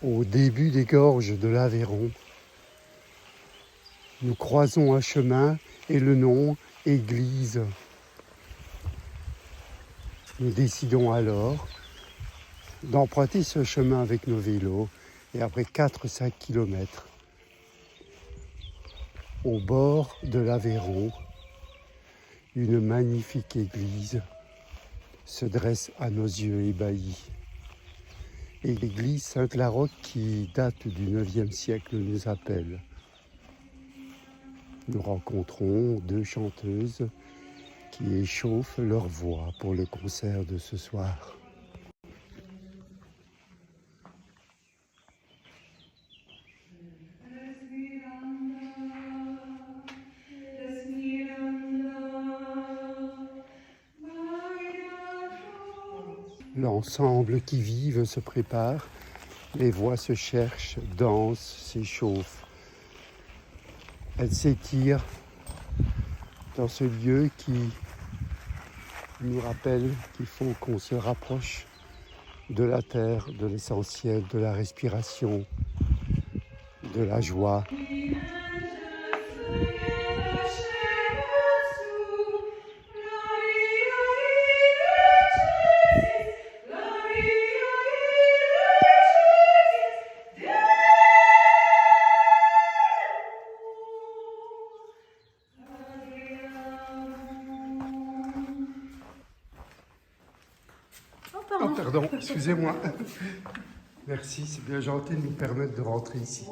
Au début des gorges de l'Aveyron, nous croisons un chemin et le nom Église. Nous décidons alors d'emprunter ce chemin avec nos vélos et après 4-5 kilomètres, au bord de l'Aveyron, une magnifique église se dresse à nos yeux ébahis. Et l'église Sainte-Laroque qui date du IXe siècle nous appelle. Nous rencontrons 2 chanteuses qui échauffent leur voix pour le concert de ce soir. L'ensemble qui vive se prépare, les voix se cherchent, dansent, s'échauffent. Elles s'étirent dans ce lieu qui nous rappelle qu'il faut qu'on se rapproche de la terre, de l'essentiel, de la respiration, de la joie. Oh, pardon, excusez-moi. Merci, c'est bien gentil de nous permettre de rentrer ici.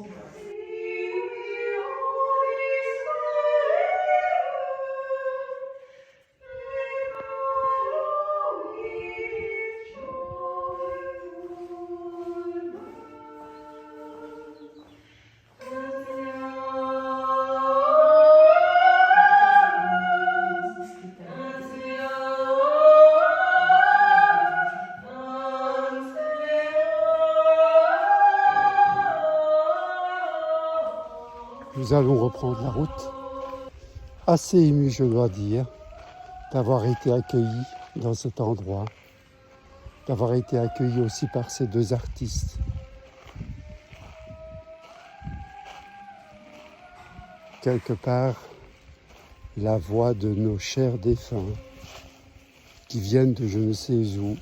Nous allons reprendre la route. Assez ému, je dois dire, d'avoir été accueillis dans cet endroit, d'avoir été accueillis aussi par ces 2 artistes. Quelque part, la voix de nos chers défunts qui viennent de je ne sais où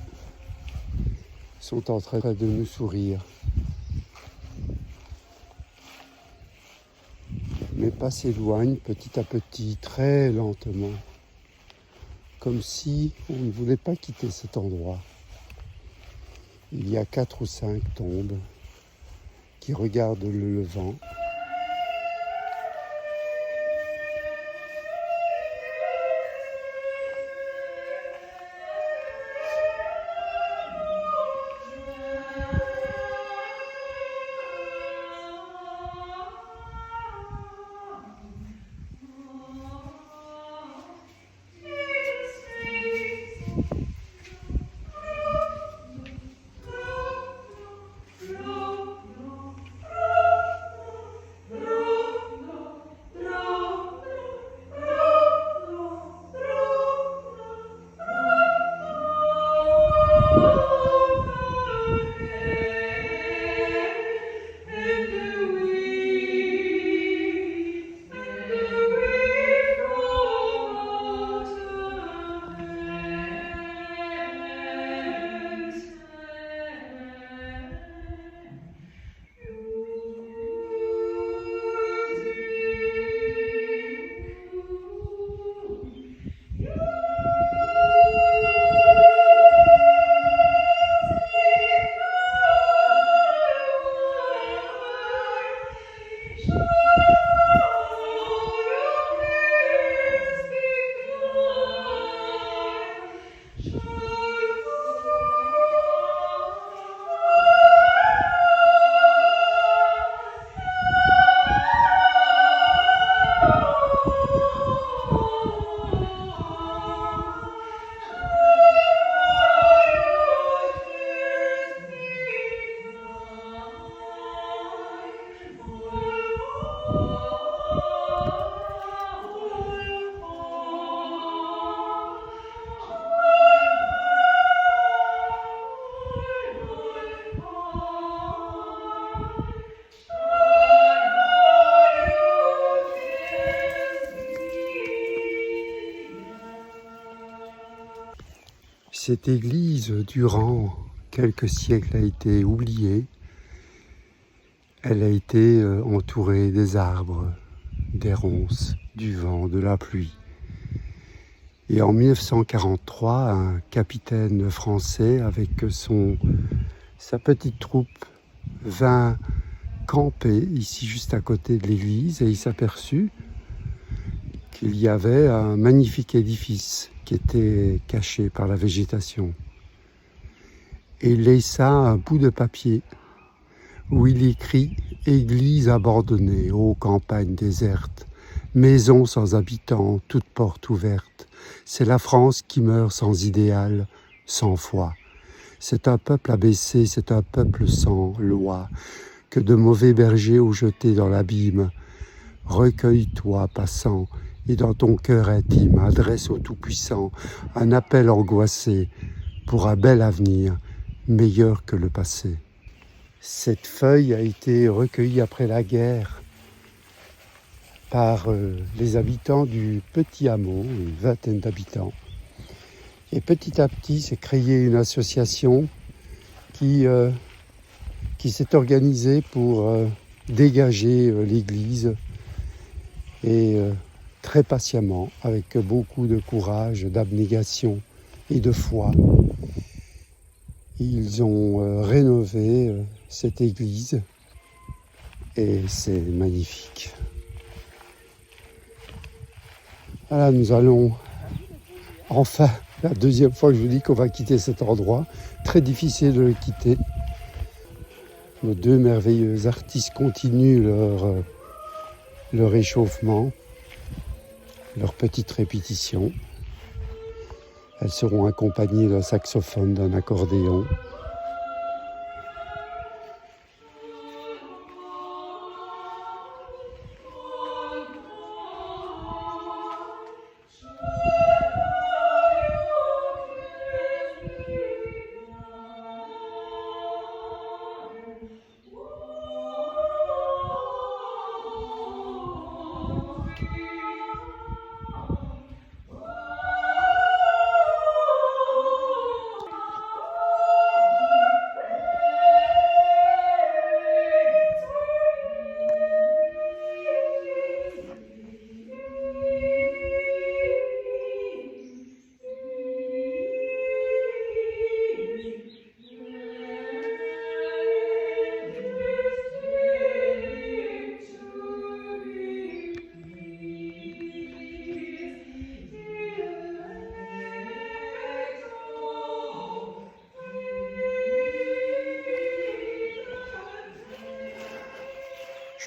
sont en train de nous sourire. Mais pas s'éloignent petit à petit, très lentement, comme si on ne voulait pas quitter cet endroit. Il y a 4 ou 5 tombes qui regardent le levant. Cette église, durant quelques siècles, a été oubliée. Elle a été entourée des arbres, des ronces, du vent, de la pluie. Et en 1943, un capitaine français, avec sa petite troupe, vint camper ici juste à côté de l'église et il s'aperçut qu'il y avait un magnifique édifice qui était caché par la végétation. Et il laissa un bout de papier où il écrit « Église abandonnée, ô campagne déserte, maison sans habitants, toutes portes ouvertes. C'est la France qui meurt sans idéal, sans foi. C'est un peuple abaissé, c'est un peuple sans loi, que de mauvais bergers ont jeté dans l'abîme. Recueille-toi, passant, et dans ton cœur intime, adresse au Tout-Puissant un appel angoissé pour un bel avenir, meilleur que le passé. » Cette feuille a été recueillie après la guerre par les habitants du petit hameau, une vingtaine d'habitants. Et petit à petit, s'est créée une association qui s'est organisée pour dégager l'église et très patiemment, avec beaucoup de courage, d'abnégation et de foi, ils ont rénové cette église et c'est magnifique. Voilà, nous allons enfin, la deuxième fois que je vous dis qu'on va quitter cet endroit, très difficile de le quitter. Nos deux merveilleux artistes continuent leur échauffement, leur petite répétition. Elles seront accompagnées d'un saxophone, d'un accordéon.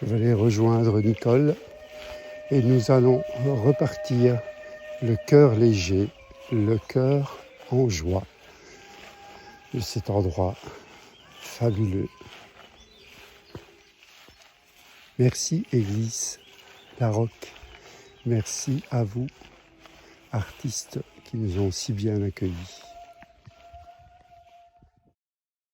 Je vais aller rejoindre Nicole et nous allons repartir le cœur léger, le cœur en joie de cet endroit fabuleux. Merci Église Larocque, merci à vous, artistes qui nous ont si bien accueillis.